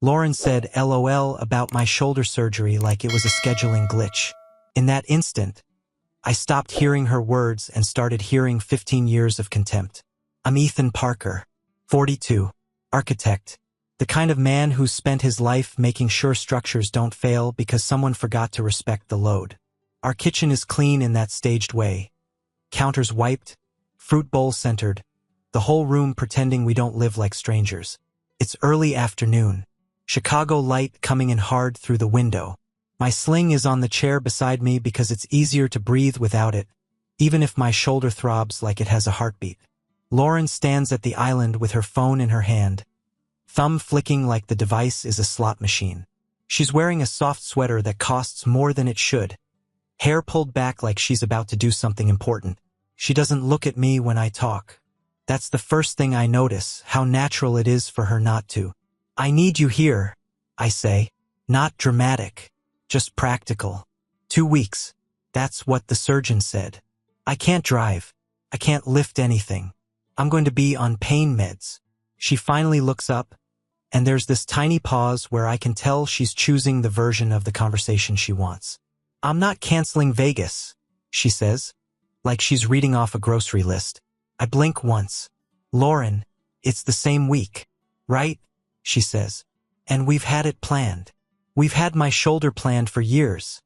Lauren said LOL about my shoulder surgery like it was a scheduling glitch. In that instant, I stopped hearing her words and started hearing 15 years of contempt. I'm Ethan Parker, 42, architect, the kind of man who's spent his life making sure structures don't fail because someone forgot to respect the load. Our kitchen is clean in that staged way. Counters wiped, fruit bowl centered, the whole room pretending we don't live like strangers. It's early afternoon. Chicago light coming in hard through the window. My sling is on the chair beside me because it's easier to breathe without it, even if my shoulder throbs like it has a heartbeat. Lauren stands at the island with her phone in her hand, thumb flicking like the device is a slot machine. She's wearing a soft sweater that costs more than it should, hair pulled back like she's about to do something important. She doesn't look at me when I talk. That's the first thing I notice, how natural it is for her not to. I need you here, I say. Not dramatic, just practical. 2 weeks. That's what the surgeon said. I can't drive. I can't lift anything. I'm going to be on pain meds. She finally looks up, and there's this tiny pause where I can tell she's choosing the version of the conversation she wants. I'm not canceling Vegas, she says, like she's reading off a grocery list. I blink once. Lauren, it's the same week, right? She says. And we've had it planned. We've had my shoulder planned for years,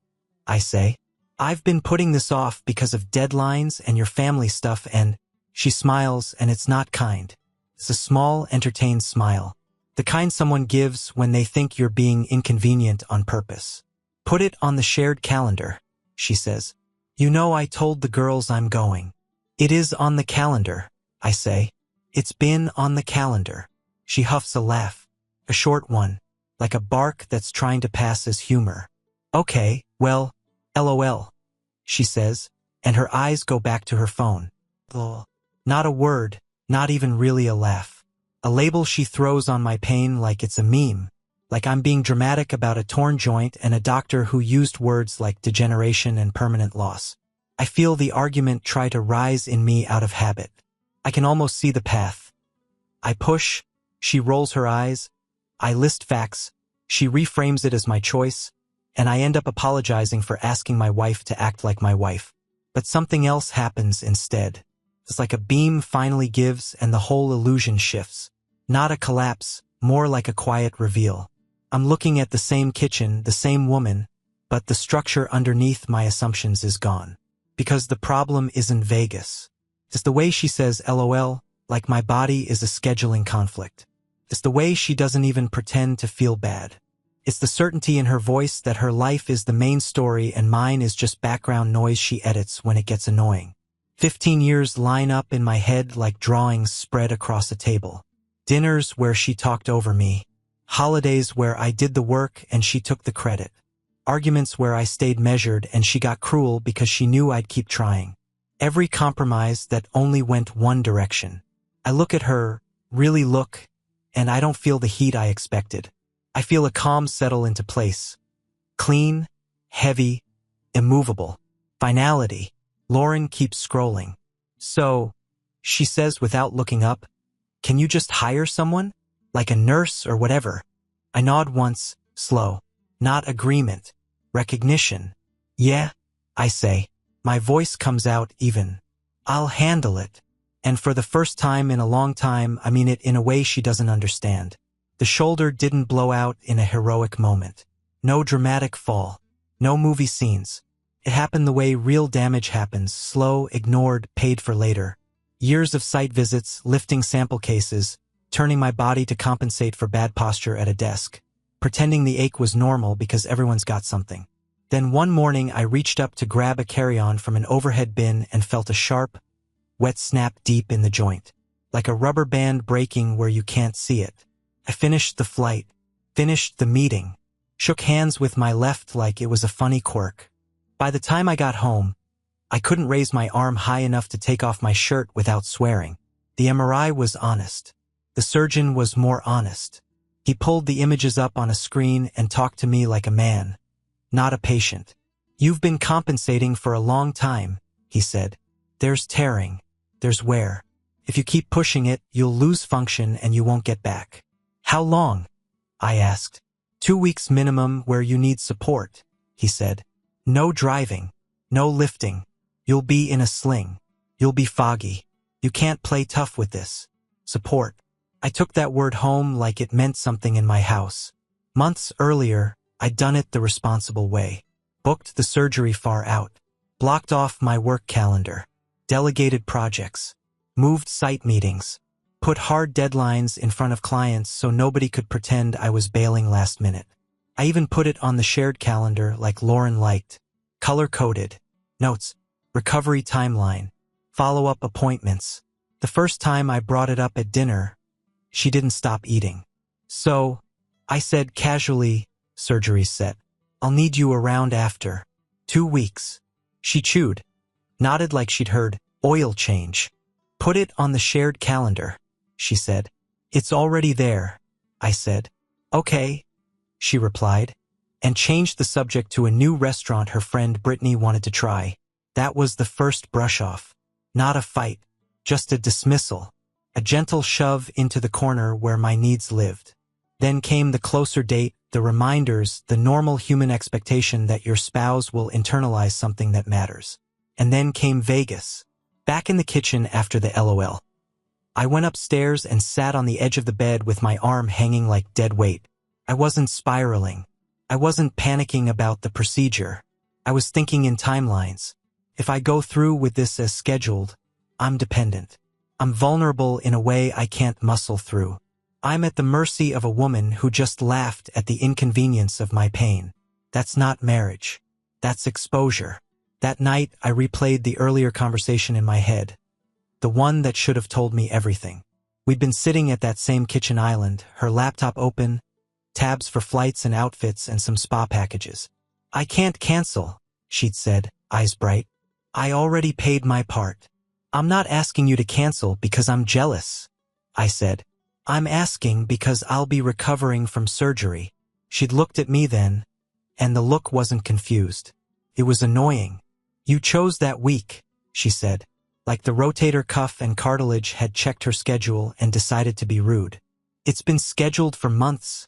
I say. I've been putting this off because of deadlines and your family stuff and... She smiles, and it's not kind. It's a small, entertained smile. The kind someone gives when they think you're being inconvenient on purpose. Put it on the shared calendar, she says. You know I told the girls I'm going. It is on the calendar, I say. It's been on the calendar. She huffs a laugh. A short one, like a bark that's trying to pass as humor. Okay, well, LOL, she says, and her eyes go back to her phone. Lol. Not a word, not even really a laugh. A label she throws on my pain like it's a meme, like I'm being dramatic about a torn joint and a doctor who used words like degeneration and permanent loss. I feel the argument try to rise in me out of habit. I can almost see the path. I push, she rolls her eyes, I list facts, she reframes it as my choice, and I end up apologizing for asking my wife to act like my wife. But something else happens instead. It's like a beam finally gives and the whole illusion shifts. Not a collapse, more like a quiet reveal. I'm looking at the same kitchen, the same woman, but the structure underneath my assumptions is gone. Because the problem isn't Vegas. It's the way she says LOL, like my body is a scheduling conflict. It's the way she doesn't even pretend to feel bad. It's the certainty in her voice that her life is the main story and mine is just background noise she edits when it gets annoying. 15 years line up in my head like drawings spread across a table. Dinners where she talked over me. Holidays where I did the work and she took the credit. Arguments where I stayed measured and she got cruel because she knew I'd keep trying. Every compromise that only went one direction. I look at her, really look, and I don't feel the heat I expected. I feel a calm settle into place. Clean, heavy, immovable. Finality. Lauren keeps scrolling. So, she says without looking up, can you just hire someone? Like a nurse or whatever? I nod once, slow. Not agreement. Recognition. Yeah, I say. My voice comes out even. I'll handle it. And for the first time in a long time, I mean it in a way she doesn't understand. The shoulder didn't blow out in a heroic moment. No dramatic fall. No movie scenes. It happened the way real damage happens, slow, ignored, paid for later. Years of site visits, lifting sample cases, turning my body to compensate for bad posture at a desk, pretending the ache was normal because everyone's got something. Then one morning I reached up to grab a carry-on from an overhead bin and felt a sharp, wet snap deep in the joint, like a rubber band breaking where you can't see it. I finished the flight, finished the meeting, shook hands with my left like it was a funny quirk. By the time I got home, I couldn't raise my arm high enough to take off my shirt without swearing. The MRI was honest. The surgeon was more honest. He pulled the images up on a screen and talked to me like a man, not a patient. You've been compensating for a long time, he said. There's tearing. There's wear. If you keep pushing it, you'll lose function and you won't get back. How long? I asked. 2 weeks minimum where you need support, he said. No driving. No lifting. You'll be in a sling. You'll be foggy. You can't play tough with this. Support. I took that word home like it meant something in my house. Months earlier, I'd done it the responsible way. Booked the surgery far out. Blocked off my work calendar. Delegated projects. Moved site meetings. Put hard deadlines in front of clients so nobody could pretend I was bailing last minute. I even put it on the shared calendar like Lauren liked. Color-coded. Notes. Recovery timeline. Follow-up appointments. The first time I brought it up at dinner, she didn't stop eating. So, I said casually, surgery's set. I'll need you around after 2 weeks. She chewed. Nodded like she'd heard, oil change. Put it on the shared calendar, she said. It's already there, I said. Okay, she replied, and changed the subject to a new restaurant her friend Brittany wanted to try. That was the first brush-off. Not a fight, just a dismissal. A gentle shove into the corner where my needs lived. Then came the closer date, the reminders, the normal human expectation that your spouse will internalize something that matters. And then came Vegas. Back in the kitchen after the LOL. I went upstairs and sat on the edge of the bed with my arm hanging like dead weight. I wasn't spiraling. I wasn't panicking about the procedure. I was thinking in timelines. If I go through with this as scheduled, I'm dependent. I'm vulnerable in a way I can't muscle through. I'm at the mercy of a woman who just laughed at the inconvenience of my pain. That's not marriage. That's exposure. That night, I replayed the earlier conversation in my head. The one that should have told me everything. We'd been sitting at that same kitchen island, her laptop open, tabs for flights and outfits and some spa packages. I can't cancel, she'd said, eyes bright. I already paid my part. I'm not asking you to cancel because I'm jealous, I said. I'm asking because I'll be recovering from surgery. She'd looked at me then, and the look wasn't confused. It was annoying. You chose that week, she said, like the rotator cuff and cartilage had checked her schedule and decided to be rude. It's been scheduled for months,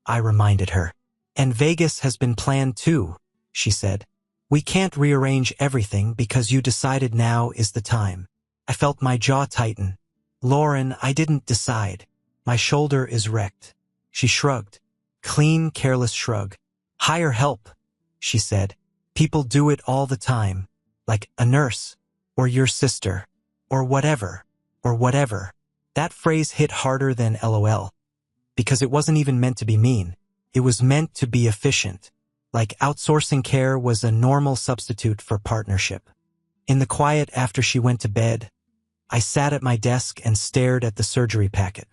I reminded her. And Vegas has been planned too, she said. We can't rearrange everything because you decided now is the time. I felt my jaw tighten. Lauren, I didn't decide. My shoulder is wrecked. She shrugged. Clean, careless shrug. Hire help, she said. People do it all the time. Like a nurse, or your sister, or whatever. That phrase hit harder than LOL. Because it wasn't even meant to be mean. It was meant to be efficient. Like outsourcing care was a normal substitute for partnership. In the quiet after she went to bed, I sat at my desk and stared at the surgery packet.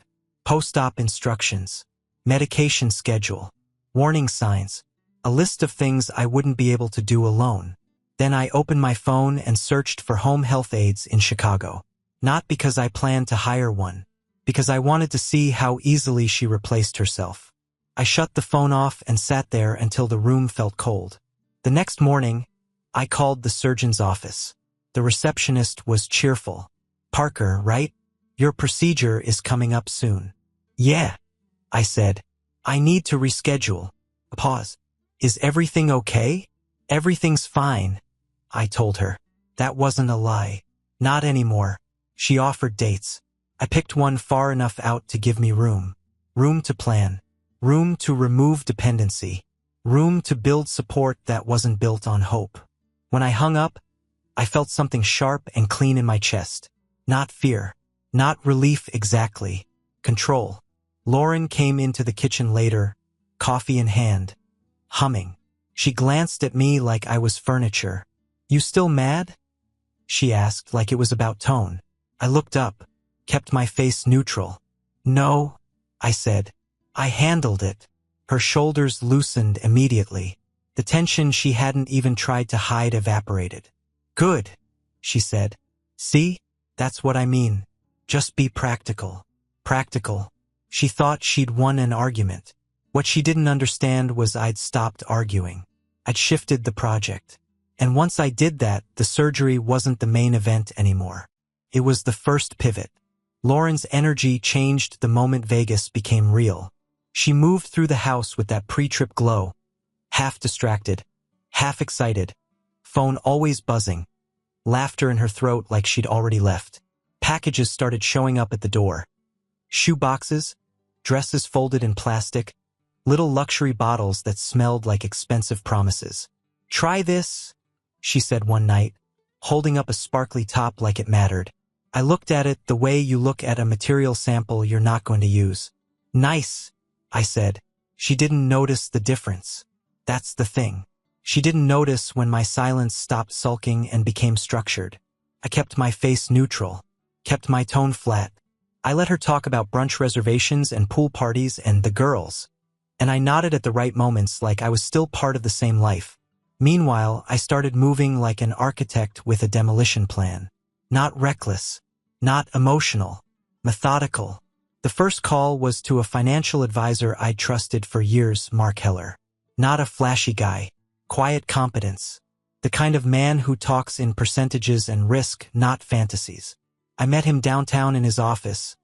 Post-op instructions, medication schedule, warning signs, a list of things I wouldn't be able to do alone. Then I opened my phone and searched for home health aides in Chicago. Not because I planned to hire one, because I wanted to see how easily she replaced herself. I shut the phone off and sat there until the room felt cold. The next morning, I called the surgeon's office. The receptionist was cheerful. Parker, right? Your procedure is coming up soon. Yeah, I said. I need to reschedule. Pause. Is everything okay? Everything's fine, I told her. That wasn't a lie. Not anymore. She offered dates. I picked one far enough out to give me room. Room to plan. Room to remove dependency. Room to build support that wasn't built on hope. When I hung up, I felt something sharp and clean in my chest. Not fear. Not relief exactly. Control. Lauren came into the kitchen later, coffee in hand, humming. She glanced at me like I was furniture. You still mad? She asked like it was about tone. I looked up, kept my face neutral. No, I said. I handled it. Her shoulders loosened immediately. The tension she hadn't even tried to hide evaporated. Good, she said. See? That's what I mean. Just be practical. Practical. She thought she'd won an argument. What she didn't understand was I'd stopped arguing. I'd shifted the project. And once I did that, the surgery wasn't the main event anymore. It was the first pivot. Lauren's energy changed the moment Vegas became real. She moved through the house with that pre-trip glow, half distracted, half excited, phone always buzzing, laughter in her throat like she'd already left. Packages started showing up at the door. Shoe boxes, dresses folded in plastic, little luxury bottles that smelled like expensive promises. "Try this," she said one night, holding up a sparkly top like it mattered. I looked at it the way you look at a material sample you're not going to use. "Nice," I said. She didn't notice the difference. That's the thing. She didn't notice when my silence stopped sulking and became structured. I kept my face neutral, kept my tone flat. I let her talk about brunch reservations and pool parties and the girls, and I nodded at the right moments like I was still part of the same life. Meanwhile, I started moving like an architect with a demolition plan. Not reckless, not emotional, methodical. The first call was to a financial advisor I trusted for years, Mark Heller. Not a flashy guy, quiet competence. The kind of man who talks in percentages and risk, not fantasies. I met him downtown in his office,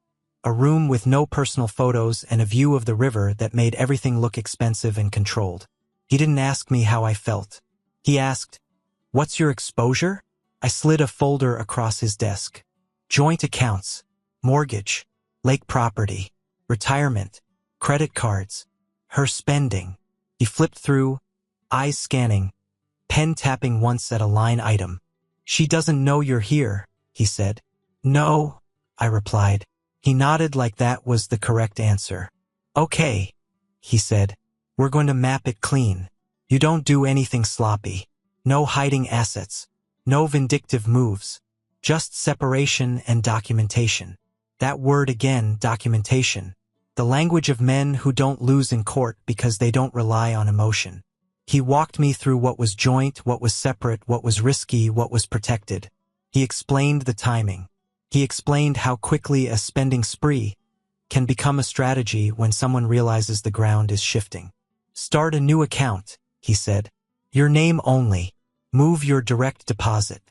a room with no personal photos and a view of the river that made everything look expensive and controlled. He didn't ask me how I felt. He asked, "What's your exposure?" I slid a folder across his desk. Joint accounts, mortgage, lake property, retirement, credit cards, her spending. He flipped through, eyes scanning, pen tapping once at a line item. "She doesn't know you're here," he said. "No," I replied. He nodded like that was the correct answer. "Okay," he said. "We're going to map it clean. You don't do anything sloppy. No hiding assets. No vindictive moves. Just separation and documentation." That word again, documentation. The language of men who don't lose in court because they don't rely on emotion. He walked me through what was joint, what was separate, what was risky, what was protected. He explained the timing. He explained how quickly a spending spree can become a strategy when someone realizes the ground is shifting. "Start a new account," he said. "Your name only. Move your direct deposit.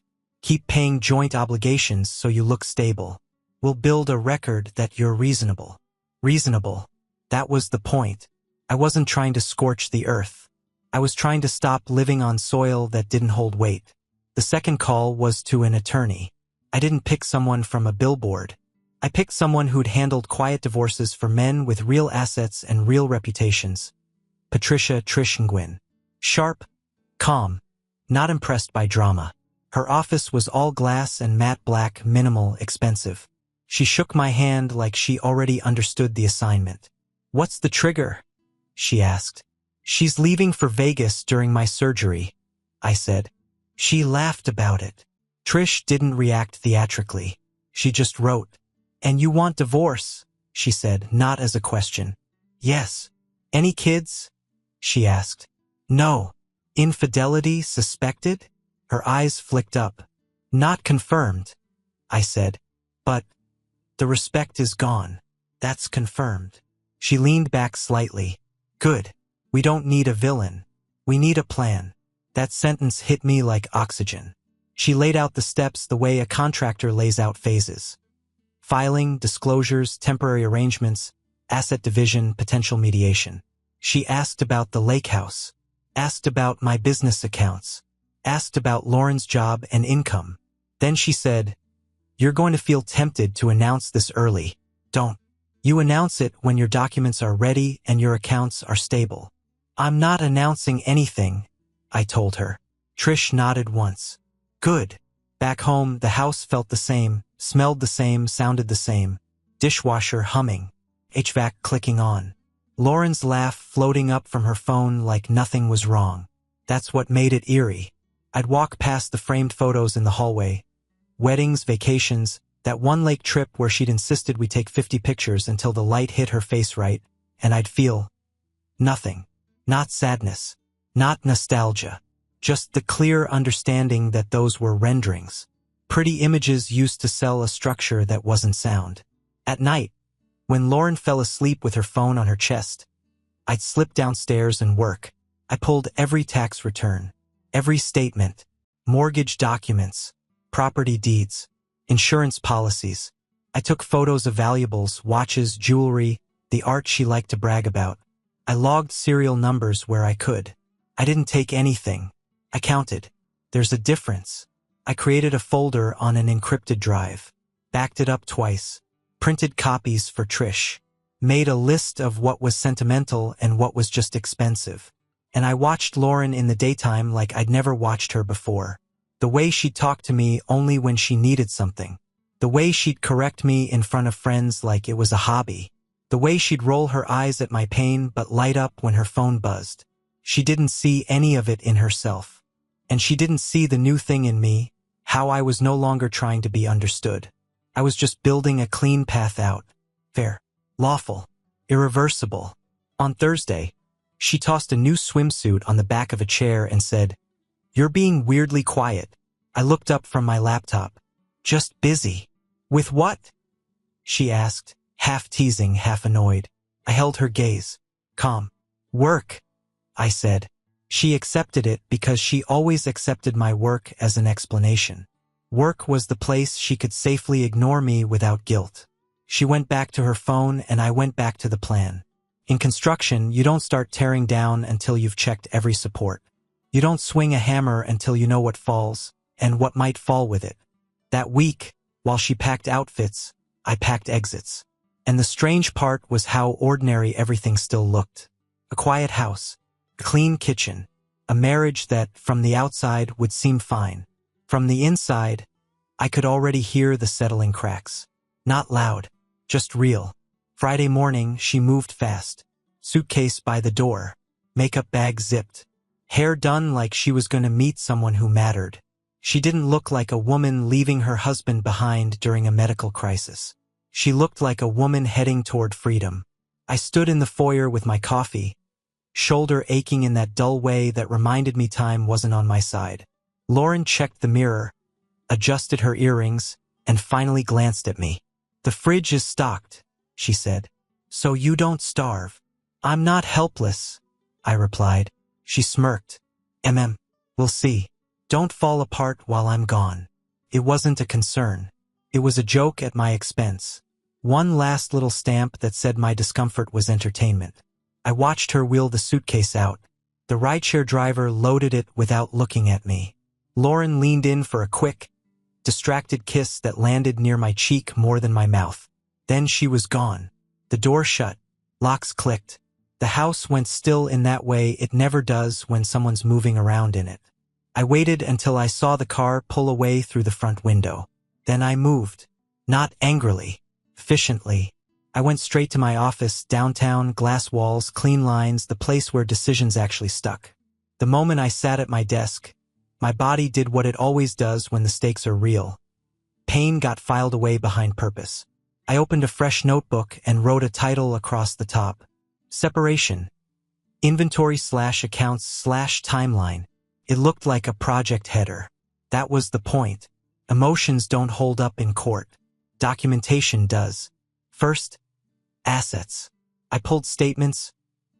Keep paying joint obligations so you look stable. We'll build a record that you're reasonable." Reasonable. That was the point. I wasn't trying to scorch the earth. I was trying to stop living on soil that didn't hold weight. The second call was to an attorney. I didn't pick someone from a billboard. I picked someone who'd handled quiet divorces for men with real assets and real reputations. Patricia Trishngwin. Sharp, calm, not impressed by drama. Her office was all glass and matte black, minimal, expensive. She shook my hand like she already understood the assignment. "What's the trigger?" she asked. "She's leaving for Vegas during my surgery," I said. She laughed about it. Trish didn't react theatrically. She just wrote. "And you want divorce?" she said, not as a question. "Yes." "Any kids?" she asked. "No." "Infidelity suspected?" Her eyes flicked up. "Not confirmed," I said. "But the respect is gone. That's confirmed." She leaned back slightly. "Good. We don't need a villain. We need a plan." That sentence hit me like oxygen. She laid out the steps the way a contractor lays out phases. Filing, disclosures, temporary arrangements, asset division, potential mediation. She asked about the lake house, asked about my business accounts, asked about Lauren's job and income. Then she said, "You're going to feel tempted to announce this early. Don't. You announce it when your documents are ready and your accounts are stable." "I'm not announcing anything," I told her. Trish nodded once. "Good." Back home, the house felt the same, smelled the same, sounded the same. Dishwasher humming. HVAC clicking on. Lauren's laugh floating up from her phone like nothing was wrong. That's what made it eerie. I'd walk past the framed photos in the hallway. Weddings, vacations, that one lake trip where she'd insisted we take 50 pictures until the light hit her face right, and I'd feel nothing. Not sadness. Not nostalgia. Just the clear understanding that those were renderings. Pretty images used to sell a structure that wasn't sound. At night, when Lauren fell asleep with her phone on her chest, I'd slip downstairs and work. I pulled every tax return, every statement, mortgage documents, property deeds, insurance policies. I took photos of valuables, watches, jewelry, the art she liked to brag about. I logged serial numbers where I could. I didn't take anything. I counted. There's a difference. I created a folder on an encrypted drive, backed it up twice, printed copies for Trish, made a list of what was sentimental and what was just expensive. And I watched Lauren in the daytime like I'd never watched her before. The way she'd talk to me only when she needed something. The way she'd correct me in front of friends like it was a hobby. The way she'd roll her eyes at my pain but light up when her phone buzzed. She didn't see any of it in herself. And she didn't see the new thing in me, how I was no longer trying to be understood. I was just building a clean path out. Fair. Lawful. Irreversible. On Thursday, she tossed a new swimsuit on the back of a chair and said, "You're being weirdly quiet." I looked up from my laptop. "Just busy." "With what?" she asked, half teasing, half annoyed. I held her gaze. "Calm." "Work," I said. She accepted it because she always accepted my work as an explanation. Work was the place she could safely ignore me without guilt. She went back to her phone and I went back to the plan. In construction, you don't start tearing down until you've checked every support. You don't swing a hammer until you know what falls and what might fall with it. That week, while she packed outfits, I packed exits. And the strange part was how ordinary everything still looked. A quiet house, a clean kitchen, a marriage that, from the outside, would seem fine. From the inside, I could already hear the settling cracks. Not loud, just real. Friday morning, she moved fast. Suitcase by the door, makeup bag zipped. Hair done like she was going to meet someone who mattered. She didn't look like a woman leaving her husband behind during a medical crisis. She looked like a woman heading toward freedom. I stood in the foyer with my coffee, shoulder aching in that dull way that reminded me time wasn't on my side. Lauren checked the mirror, adjusted her earrings, and finally glanced at me. "The fridge is stocked," she said. "So you don't starve." "I'm not helpless," I replied. She smirked. We'll see. Don't fall apart while I'm gone." It wasn't a concern. It was a joke at my expense. One last little stamp that said my discomfort was entertainment. I watched her wheel the suitcase out. The rideshare driver loaded it without looking at me. Lauren leaned in for a quick, distracted kiss that landed near my cheek more than my mouth. Then she was gone. The door shut. Locks clicked. The house went still in that way it never does when someone's moving around in it. I waited until I saw the car pull away through the front window. Then I moved. Not angrily. Efficiently. I went straight to my office, downtown, glass walls, clean lines, the place where decisions actually stuck. The moment I sat at my desk, my body did what it always does when the stakes are real. Pain got filed away behind purpose. I opened a fresh notebook and wrote a title across the top. Separation. Inventory/accounts/timeline. It looked like a project header. That was the point. Emotions don't hold up in court. Documentation does. First, assets. I pulled statements,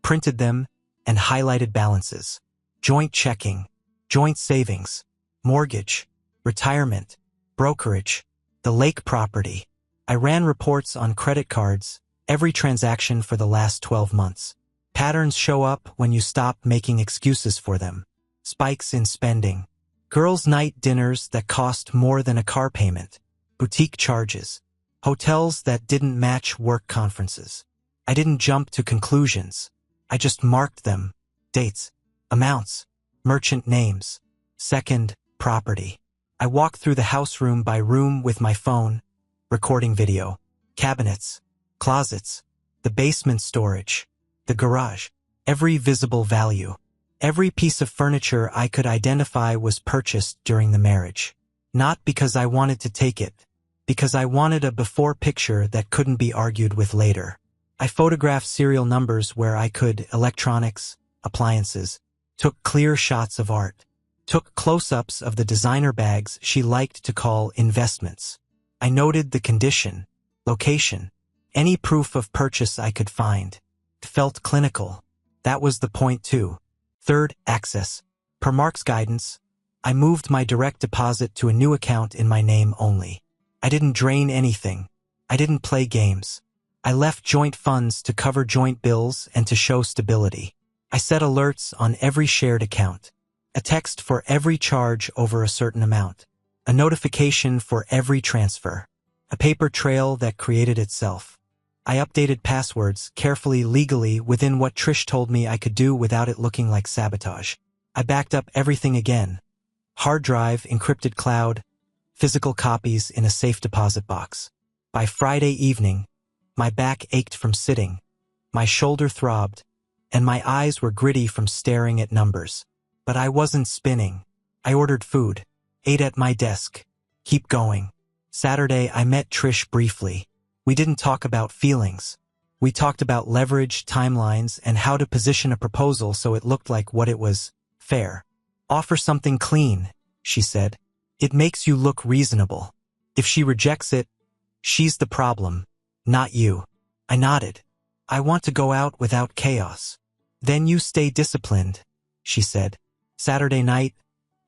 printed them, and highlighted balances. Joint checking, joint savings, mortgage, retirement, brokerage, the lake property. I ran reports on credit cards, every transaction for the last 12 months. Patterns show up when you stop making excuses for them. Spikes in spending. Girls' night dinners that cost more than a car payment. Boutique charges. Hotels that didn't match work conferences. I didn't jump to conclusions. I just marked them. Dates. Amounts. Merchant names. Second, property. I walked through the house room by room with my phone, recording video. Cabinets. Closets. The basement storage. The garage. Every visible value. Every piece of furniture I could identify was purchased during the marriage. Not because I wanted to take it, because I wanted a before picture that couldn't be argued with later. I photographed serial numbers where I could, electronics, appliances, took clear shots of art, took close-ups of the designer bags she liked to call investments. I noted the condition, location, any proof of purchase I could find. It felt clinical. That was the point too. Third, access. Per Mark's guidance, I moved my direct deposit to a new account in my name only. I didn't drain anything. I didn't play games. I left joint funds to cover joint bills and to show stability. I set alerts on every shared account. A text for every charge over a certain amount. A notification for every transfer. A paper trail that created itself. I updated passwords carefully, legally, within what Trish told me I could do without it looking like sabotage. I backed up everything again. Hard drive, encrypted cloud, physical copies in a safe deposit box. By Friday evening, my back ached from sitting, my shoulder throbbed, and my eyes were gritty from staring at numbers. But I wasn't spinning. I ordered food, ate at my desk. Keep going. Saturday, I met Trish briefly. We didn't talk about feelings. We talked about leverage, timelines, and how to position a proposal so it looked like what it was, fair. Offer something clean, she said. It makes you look reasonable. If she rejects it, she's the problem, not you. I nodded. I want to go out without chaos. Then you stay disciplined, she said. Saturday night,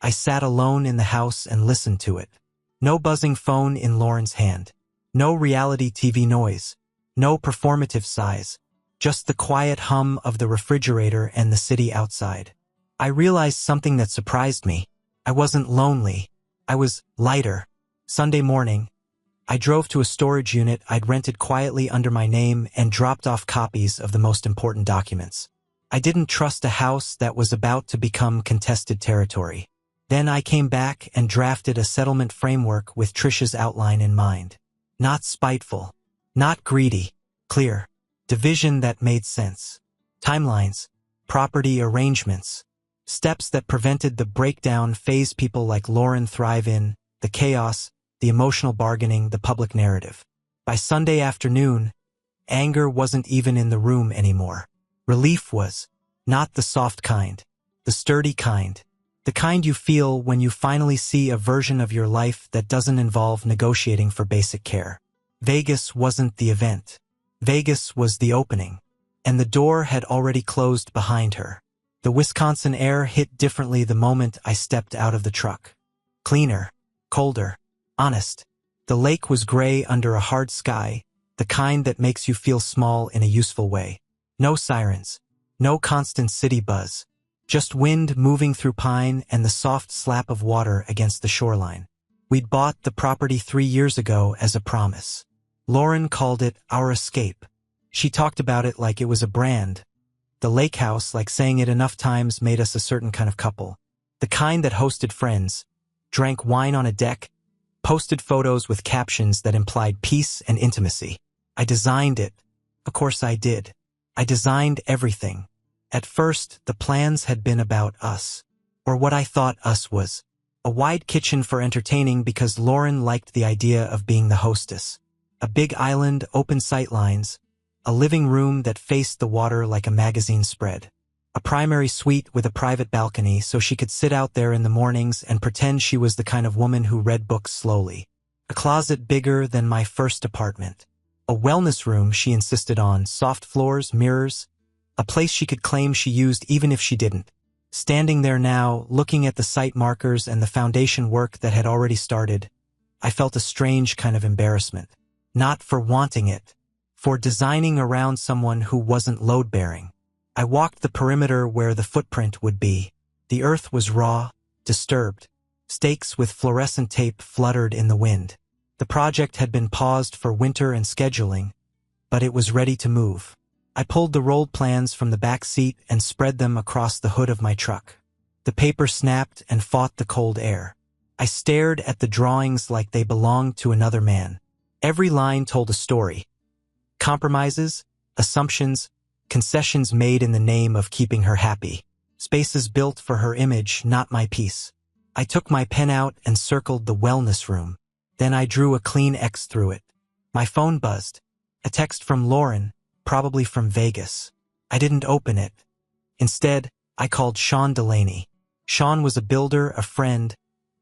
I sat alone in the house and listened to it. No buzzing phone in Lauren's hand. No reality TV noise. No performative sighs. Just the quiet hum of the refrigerator and the city outside. I realized something that surprised me. I wasn't lonely. I was lighter. Sunday morning, I drove to a storage unit I'd rented quietly under my name and dropped off copies of the most important documents. I didn't trust a house that was about to become contested territory. Then I came back and drafted a settlement framework with Trish's outline in mind. Not spiteful, not greedy, clear. Division that made sense. Timelines, property arrangements, steps that prevented the breakdown phase people like Lauren thrive in, the chaos, the emotional bargaining, the public narrative. By Sunday afternoon, anger wasn't even in the room anymore. Relief was, not the soft kind, the sturdy kind, the kind you feel when you finally see a version of your life that doesn't involve negotiating for basic care. Vegas wasn't the event. Vegas was the opening, and the door had already closed behind her. The Wisconsin air hit differently the moment I stepped out of the truck. Cleaner, colder, honest. The lake was gray under a hard sky, the kind that makes you feel small in a useful way. No sirens, no constant city buzz, just wind moving through pine and the soft slap of water against the shoreline. We'd bought the property 3 years ago as a promise. Lauren called it our escape. She talked about it like it was a brand. The lake house, like saying it enough times, made us a certain kind of couple. The kind that hosted friends, drank wine on a deck, posted photos with captions that implied peace and intimacy. I designed it. Of course I did. I designed everything. At first, the plans had been about us, or what I thought us was. A wide kitchen for entertaining because Lauren liked the idea of being the hostess. A big island, open sightlines, a living room that faced the water like a magazine spread. A primary suite with a private balcony so she could sit out there in the mornings and pretend she was the kind of woman who read books slowly. A closet bigger than my first apartment. A wellness room she insisted on, soft floors, mirrors, a place she could claim she used even if she didn't. Standing there now, looking at the site markers and the foundation work that had already started, I felt a strange kind of embarrassment. Not for wanting it, for designing around someone who wasn't load-bearing. I walked the perimeter where the footprint would be. The earth was raw, disturbed. Stakes with fluorescent tape fluttered in the wind. The project had been paused for winter and scheduling, but it was ready to move. I pulled the rolled plans from the back seat and spread them across the hood of my truck. The paper snapped and fought the cold air. I stared at the drawings like they belonged to another man. Every line told a story. Compromises, assumptions, concessions made in the name of keeping her happy. Spaces built for her image, not my piece. I took my pen out and circled the wellness room. Then I drew a clean X through it. My phone buzzed. A text from Lauren, probably from Vegas. I didn't open it. Instead, I called Sean Delaney. Sean was a builder, a friend,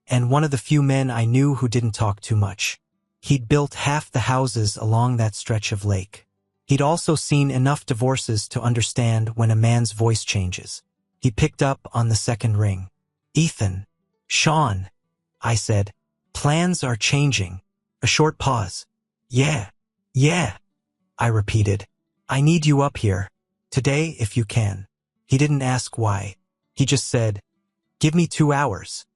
and one of the few men I knew who didn't talk too much. He'd built half the houses along that stretch of lake. He'd also seen enough divorces to understand when a man's voice changes. He picked up on the second ring. Ethan. Sean. I said. Plans are changing. A short pause. Yeah. I repeated. I need you up here. Today, if you can. He didn't ask why. He just said, give me 2 hours.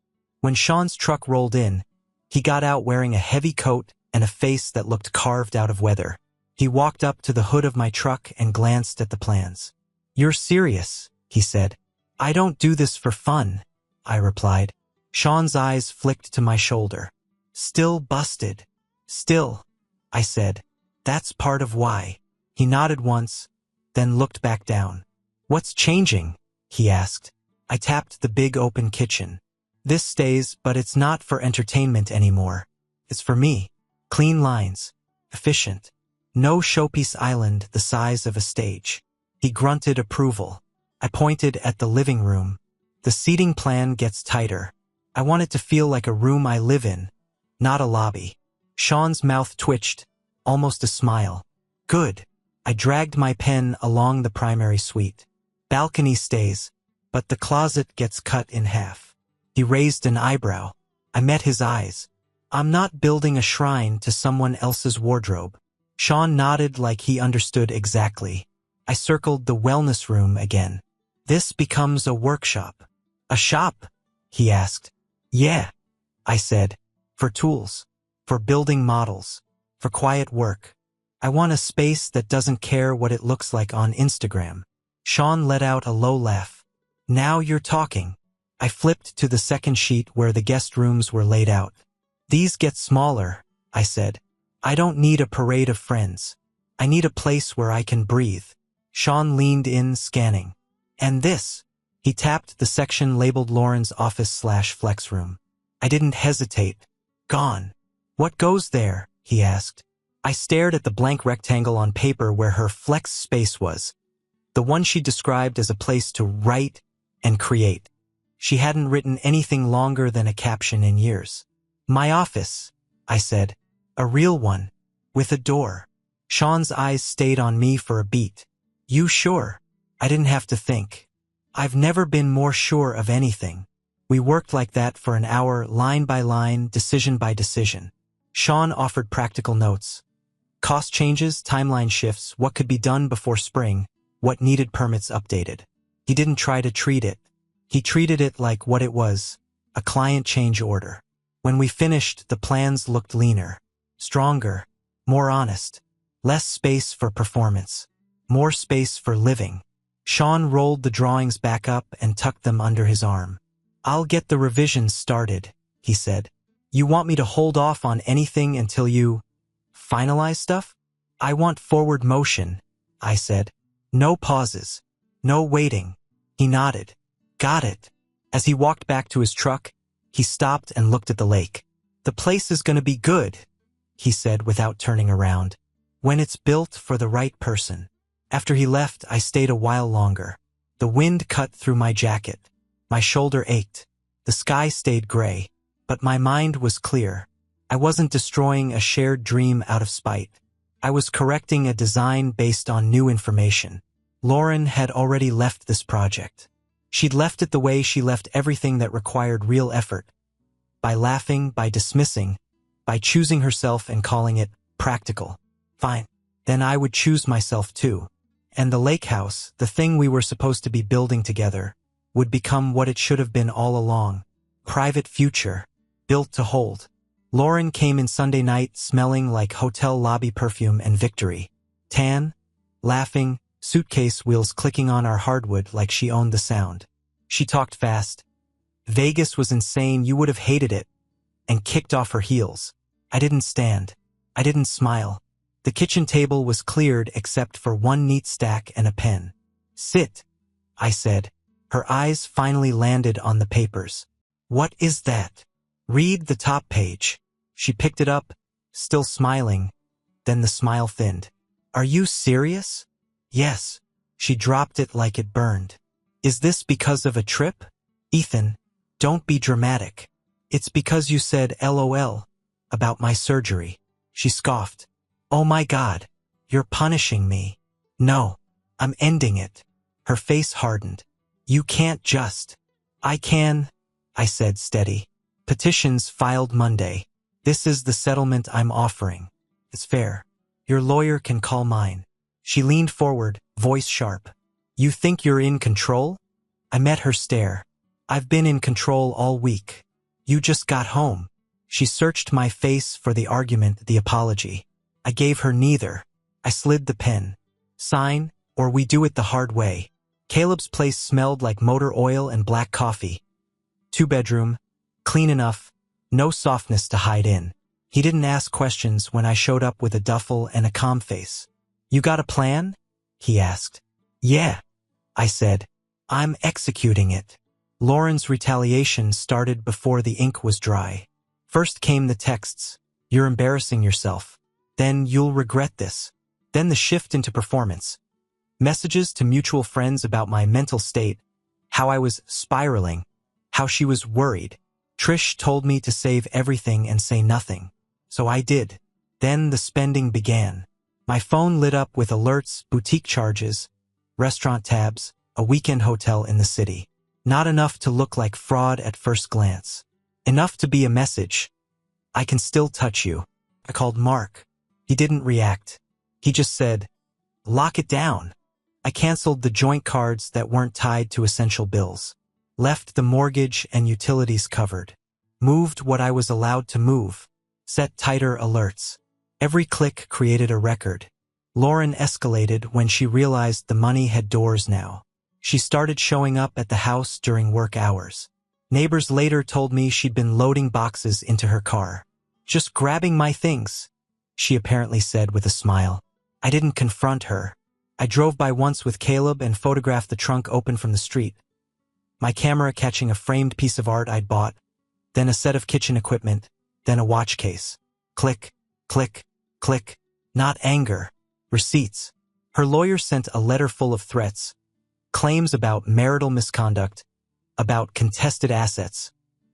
When Sean's truck rolled in, he got out wearing a heavy coat and a face that looked carved out of weather. He walked up to the hood of my truck and glanced at the plans. You're serious, he said. I don't do this for fun, I replied. Sean's eyes flicked to my shoulder. Still busted. Still, I said. That's part of why. He nodded once, then looked back down. What's changing? He asked. I tapped the big open kitchen. This stays, but it's not for entertainment anymore. It's for me. Clean lines. Efficient. No showpiece island the size of a stage. He grunted approval. I pointed at the living room. The seating plan gets tighter. I want it to feel like a room I live in, not a lobby. Sean's mouth twitched, almost a smile. Good. I dragged my pen along the primary suite. Balcony stays, but the closet gets cut in half. He raised an eyebrow. I met his eyes. I'm not building a shrine to someone else's wardrobe. Sean nodded like he understood exactly. I circled the wellness room again. This becomes a workshop. A shop? He asked. Yeah, I said. For tools. For building models. For quiet work. I want a space that doesn't care what it looks like on Instagram. Sean let out a low laugh. Now you're talking. I flipped to the second sheet where the guest rooms were laid out. These get smaller, I said. I don't need a parade of friends. I need a place where I can breathe. Sean leaned in, scanning. And this. He tapped the section labeled Lauren's office/flex room. I didn't hesitate. Gone. What goes there? He asked. I stared at the blank rectangle on paper where her flex space was. The one she described as a place to write and create. She hadn't written anything longer than a caption in years. My office, I said. A real one. With a door. Sean's eyes stayed on me for a beat. You sure? I didn't have to think. I've never been more sure of anything. We worked like that for an hour, line by line, decision by decision. Sean offered practical notes. Cost changes, timeline shifts, what could be done before spring, what needed permits updated. He didn't try to treat it. He treated it like what it was, a client change order. When we finished, the plans looked leaner, stronger, more honest, less space for performance, more space for living. Sean rolled the drawings back up and tucked them under his arm. I'll get the revisions started, he said. You want me to hold off on anything until you finalize stuff? I want forward motion, I said. No pauses. No waiting. He nodded. Got it. As he walked back to his truck, he stopped and looked at the lake. The place is going to be good, he said without turning around, when it's built for the right person. After he left, I stayed a while longer. The wind cut through my jacket. My shoulder ached. The sky stayed gray, but my mind was clear. I wasn't destroying a shared dream out of spite. I was correcting a design based on new information. Lauren had already left this project. She'd left it the way she left everything that required real effort. By laughing, by dismissing, by choosing herself and calling it practical. Fine. Then I would choose myself too. And the lake house, the thing we were supposed to be building together, would become what it should have been all along. Private future. Built to hold. Lauren came in Sunday night smelling like hotel lobby perfume and victory. Tan, laughing, suitcase wheels clicking on our hardwood like she owned the sound. She talked fast. Vegas was insane, you would have hated it. And kicked off her heels. I didn't stand. I didn't smile. The kitchen table was cleared except for one neat stack and a pen. Sit, I said. Her eyes finally landed on the papers. What is that? Read the top page. She picked it up, still smiling. Then the smile thinned. Are you serious? Yes. She dropped it like it burned. Is this because of a trip? Ethan, don't be dramatic. It's because you said LOL about my surgery. She scoffed. Oh my God, you're punishing me. No, I'm ending it. Her face hardened. You can't just. I can, I said steady. Petitions filed Monday. This is the settlement I'm offering. It's fair. Your lawyer can call mine. She leaned forward, voice sharp. You think you're in control? I met her stare. I've been in control all week. You just got home. She searched my face for the argument, the apology. I gave her neither. I slid the pen. Sign, or we do it the hard way. Caleb's place smelled like motor oil and black coffee. 2-bedroom, clean enough, no softness to hide in. He didn't ask questions when I showed up with a duffel and a calm face. You got a plan? He asked. Yeah, I said. I'm executing it. Lauren's retaliation started before the ink was dry. First came the texts. You're embarrassing yourself. Then you'll regret this. Then the shift into performance. Messages to mutual friends about my mental state, how I was spiraling, how she was worried. Trish told me to save everything and say nothing. So I did. Then the spending began. My phone lit up with alerts, boutique charges, restaurant tabs, a weekend hotel in the city. Not enough to look like fraud at first glance. Enough to be a message. I can still touch you. I called Mark. He didn't react. He just said, lock it down. I canceled the joint cards that weren't tied to essential bills. Left the mortgage and utilities covered. Moved what I was allowed to move. Set tighter alerts. Every click created a record. Lauren escalated when she realized the money had doors now. She started showing up at the house during work hours. Neighbors later told me she'd been loading boxes into her car. Just grabbing my things, she apparently said with a smile. I didn't confront her. I drove by once with Caleb and photographed the trunk open from the street. My camera catching a framed piece of art I'd bought, then a set of kitchen equipment, then a watch case. Click, click, click. Not anger. Receipts. Her lawyer sent a letter full of threats. Claims about marital misconduct, about contested assets,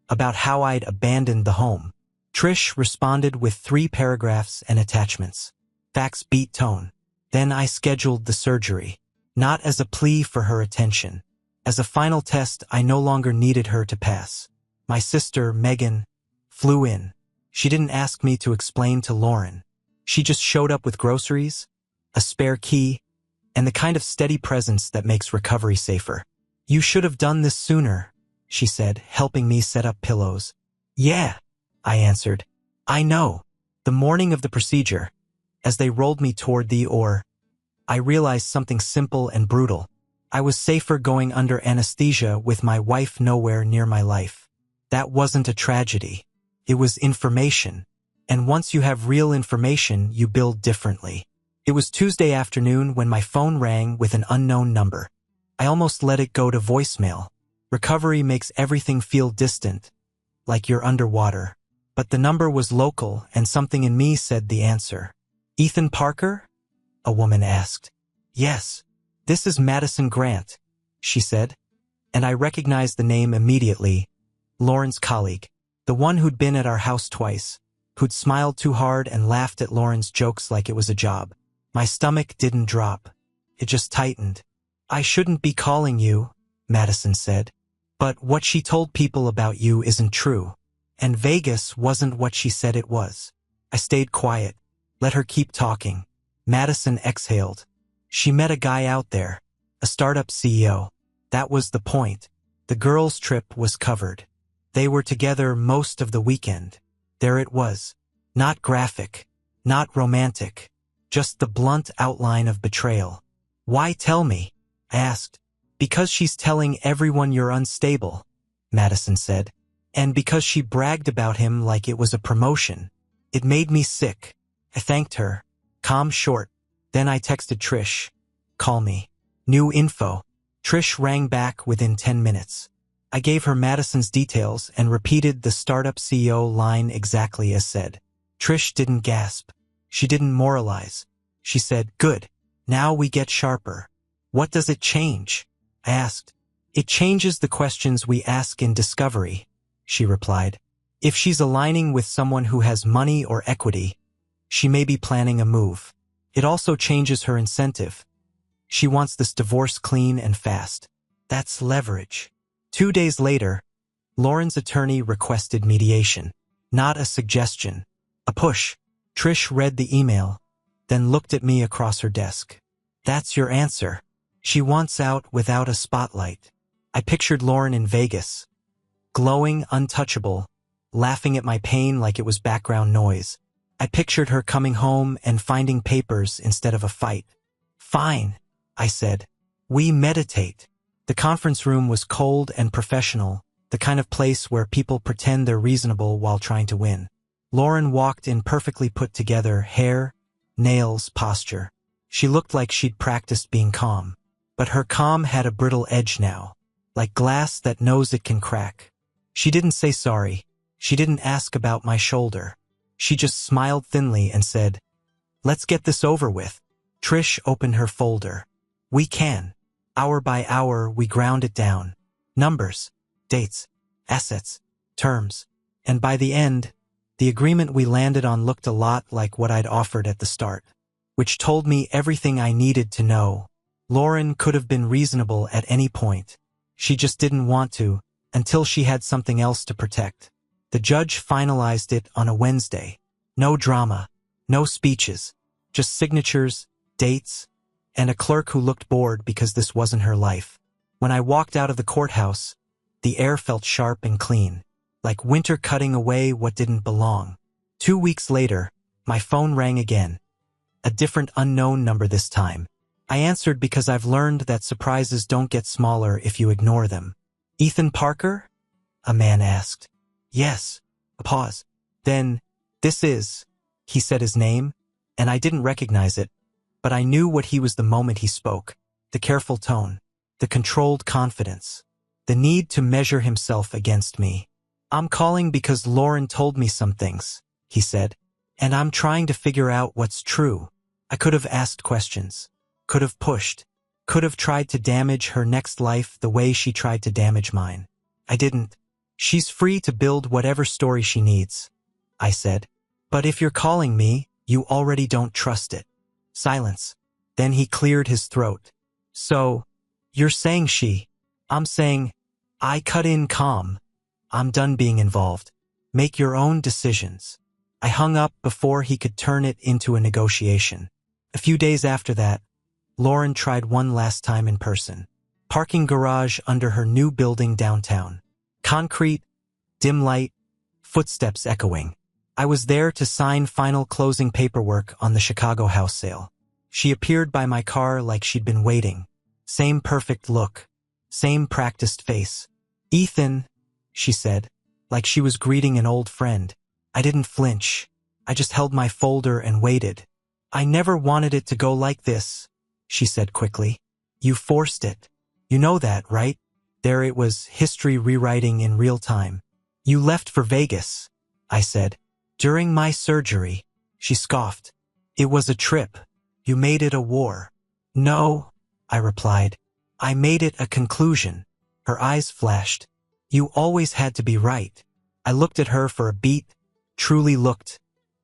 about how I'd abandoned the home. Trish responded with 3 paragraphs and attachments. Facts beat tone. Then I scheduled the surgery, not as a plea for her attention. As a final test, I no longer needed her to pass. My sister, Megan, flew in. She didn't ask me to explain to Lauren. She just showed up with groceries, a spare key, and the kind of steady presence that makes recovery safer. You should have done this sooner, she said, helping me set up pillows. Yeah, I answered. I know. The morning of the procedure, as they rolled me toward the OR, I realized something simple and brutal. I was safer going under anesthesia with my wife nowhere near my life. That wasn't a tragedy. It was information. And once you have real information, you build differently. It was Tuesday afternoon when my phone rang with an unknown number. I almost let it go to voicemail. Recovery makes everything feel distant, like you're underwater. But the number was local, and something in me said the answer. Ethan Parker? A woman asked. Yes. This is Madison Grant, she said. And I recognized the name immediately. Lauren's colleague. The one who'd been at our house twice. Who'd smiled too hard and laughed at Lauren's jokes like it was a job. My stomach didn't drop. It just tightened. I shouldn't be calling you, Madison said. But what she told people about you isn't true. And Vegas wasn't what she said it was. I stayed quiet. Let her keep talking. Madison exhaled. She met a guy out there. A startup CEO. That was the point. The girls' trip was covered. They were together most of the weekend. There it was. Not graphic. Not romantic. Just the blunt outline of betrayal. Why tell me? I asked. Because she's telling everyone you're unstable, Madison said. And because she bragged about him like it was a promotion. It made me sick. I thanked her. Calm short. Then I texted Trish. Call me. New info. Trish rang back within 10 minutes. I gave her Madison's details and repeated the startup CEO line exactly as said. Trish didn't gasp. She didn't moralize. She said, good. Now we get sharper. What does it change? I asked. It changes the questions we ask in discovery, she replied. If she's aligning with someone who has money or equity, she may be planning a move. It also changes her incentive. She wants this divorce clean and fast. That's leverage. 2 days later, Lauren's attorney requested mediation. Not a suggestion. A push. Trish read the email, then looked at me across her desk. That's your answer. She wants out without a spotlight. I pictured Lauren in Vegas, glowing, untouchable, laughing at my pain like it was background noise. I pictured her coming home and finding papers instead of a fight. Fine, I said. We meditate. The conference room was cold and professional, the kind of place where people pretend they're reasonable while trying to win. Lauren walked in perfectly put together, hair, nails, posture. She looked like she'd practiced being calm. But her calm had a brittle edge now, like glass that knows it can crack. She didn't say sorry. She didn't ask about my shoulder. She just smiled thinly and said, "Let's get this over with." Trish opened her folder. We can. Hour by hour, we ground it down. Numbers, dates, assets, terms. And by the end, the agreement we landed on looked a lot like what I'd offered at the start, which told me everything I needed to know. Lauren could have been reasonable at any point. She just didn't want to, until she had something else to protect. The judge finalized it on a Wednesday. No drama, no speeches, just signatures, dates, and a clerk who looked bored because this wasn't her life. When I walked out of the courthouse, the air felt sharp and clean, like winter cutting away what didn't belong. 2 weeks later, my phone rang again. A different unknown number this time. I answered because I've learned that surprises don't get smaller if you ignore them. Ethan Parker? A man asked. Yes. A pause. Then, this is, he said his name, and I didn't recognize it, but I knew what he was the moment he spoke. The careful tone, the controlled confidence, the need to measure himself against me. I'm calling because Lauren told me some things, he said, and I'm trying to figure out what's true. I could have asked questions, could have pushed, could have tried to damage her next life the way she tried to damage mine. I didn't. She's free to build whatever story she needs, I said. But if you're calling me, you already don't trust it. Silence. Then he cleared his throat. So, you're saying I'm saying, I cut in calm. I'm done being involved. Make your own decisions. I hung up before he could turn it into a negotiation. A few days after that, Lauren tried one last time in person. Parking garage under her new building downtown. Concrete, dim light, footsteps echoing. I was there to sign final closing paperwork on the Chicago house sale. She appeared by my car like she'd been waiting. Same perfect look. Same practiced face. Ethan, she said, like she was greeting an old friend. I didn't flinch. I just held my folder and waited. I never wanted it to go like this, she said quickly. You forced it. You know that, right? There it was, history rewriting in real time. You left for Vegas, I said. During my surgery, she scoffed. It was a trip. You made it a war. No, I replied. I made it a conclusion. Her eyes flashed. You always had to be right. I looked at her for a beat, truly looked,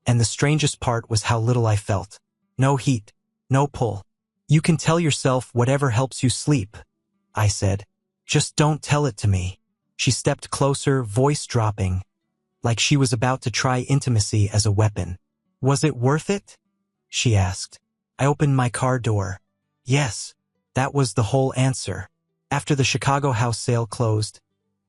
and the strangest part was how little I felt. No heat, no pull. You can tell yourself whatever helps you sleep, I said. Just don't tell it to me. She stepped closer, voice dropping, like she was about to try intimacy as a weapon. Was it worth it? She asked. I opened my car door. Yes, that was the whole answer. After the Chicago house sale closed,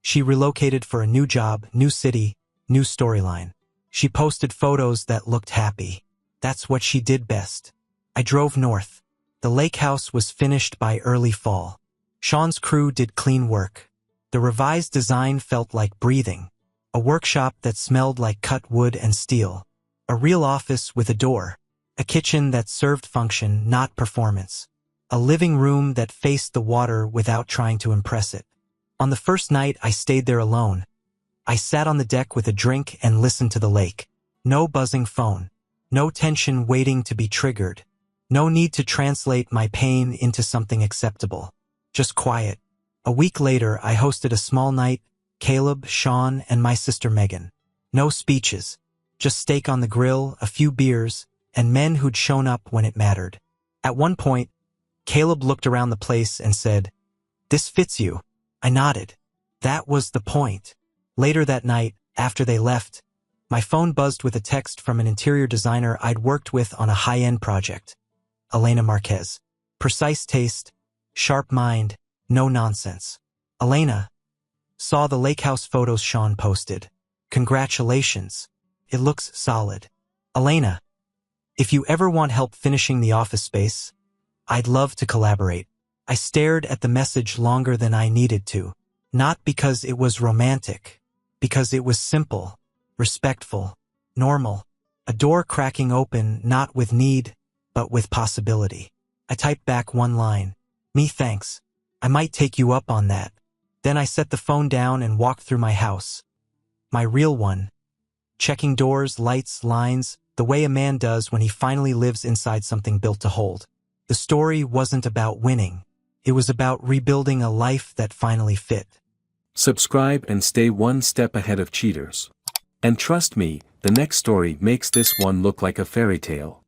she relocated for a new job, new city, new storyline. She posted photos that looked happy. That's what she did best. I drove north. The lake house was finished by early fall. Sean's crew did clean work. The revised design felt like breathing. A workshop that smelled like cut wood and steel. A real office with a door. A kitchen that served function, not performance. A living room that faced the water without trying to impress it. On the first night, I stayed there alone. I sat on the deck with a drink and listened to the lake. No buzzing phone. No tension waiting to be triggered. No need to translate my pain into something acceptable. Just quiet. A week later, I hosted a small night, Caleb, Sean, and my sister Megan. No speeches. Just steak on the grill, a few beers, and men who'd shown up when it mattered. At one point, Caleb looked around the place and said, "This fits you." I nodded. That was the point. Later that night, after they left, My phone buzzed with a text from an interior designer I'd worked with on a high-end project. Elena Marquez. Precise taste, sharp mind, no nonsense. Elena. Saw the lake house photos Sean posted. Congratulations. It looks solid. Elena. If you ever want help finishing the office space, I'd love to collaborate. I stared at the message longer than I needed to. Not because it was romantic, because it was simple, respectful, normal. A door cracking open not with need, but with possibility. I typed back one line. Me thanks. I might take you up on that. Then I set the phone down and walked through my house. My real one. Checking doors, lights, lines, the way a man does when he finally lives inside something built to hold. The story wasn't about winning. It was about rebuilding a life that finally fit. Subscribe and stay one step ahead of cheaters. And trust me, the next story makes this one look like a fairy tale.